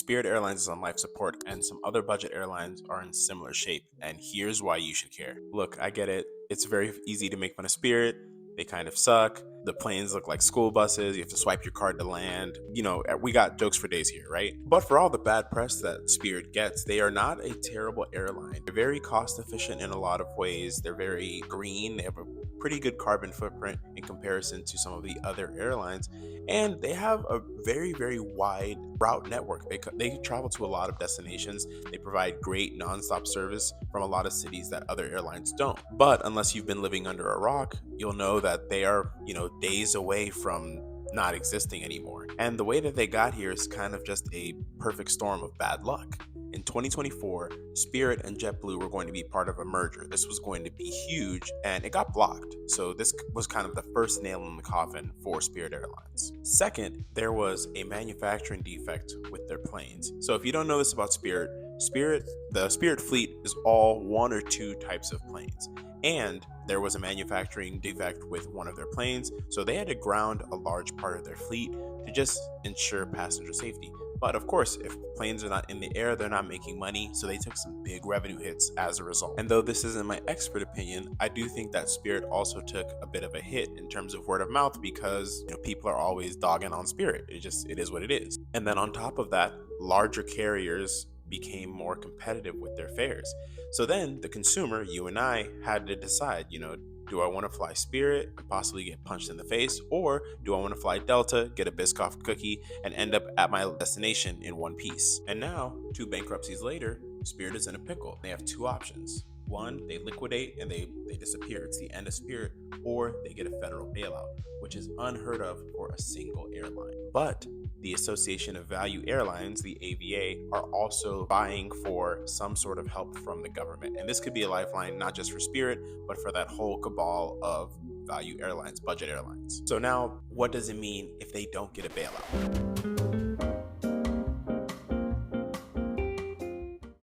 Spirit Airlines is on life support, and some other budget airlines are in similar shape. And here's why you should care. Look, I get it. It's very easy to make fun of Spirit. They kind of suck. The planes look like school buses. You have to swipe your card to land. We got jokes for days here, right? But for all the bad press that Spirit gets, they are not a terrible airline. They're very cost efficient in a lot of ways. They're very green. They have a pretty good carbon footprint in comparison to some of the other airlines. And they have a very, very wide route network. They travel to a lot of destinations. They provide great nonstop service from a lot of cities that other airlines don't. But unless you've been living under a rock, you'll know that they are, days away from not existing anymore. And the way that they got here is kind of just a perfect storm of bad luck. In 2024, Spirit and JetBlue were going to be part of a merger. This was going to be huge, and it got blocked. So this was kind of the first nail in the coffin for Spirit Airlines. Second, there was a manufacturing defect with their planes. So if you don't know this about the Spirit fleet is all one or two types of planes. And there was a manufacturing defect with one of their planes, so they had to ground a large part of their fleet to just ensure passenger safety. But of course, if planes are not in the air, they're not making money, so they took some big revenue hits as a result. And though this isn't my expert opinion, I do think that Spirit also took a bit of a hit in terms of word of mouth because people are always dogging on Spirit. It is what it is. And then on top of that, larger carriers became more competitive with their fares. So then the consumer, you and I, had to decide, do I want to fly Spirit and possibly get punched in the face, or do I want to fly Delta, get a Biscoff cookie, and end up at my destination in one piece? And now, 2 bankruptcies later, Spirit is in a pickle. They have 2 options. One, they liquidate and they disappear. It's the end of Spirit, or they get a federal bailout, which is unheard of for a single airline. But the Association of Value Airlines, the AVA, are also vying for some sort of help from the government. And this could be a lifeline, not just for Spirit, but for that whole cabal of value airlines, budget airlines. So now, what does it mean if they don't get a bailout?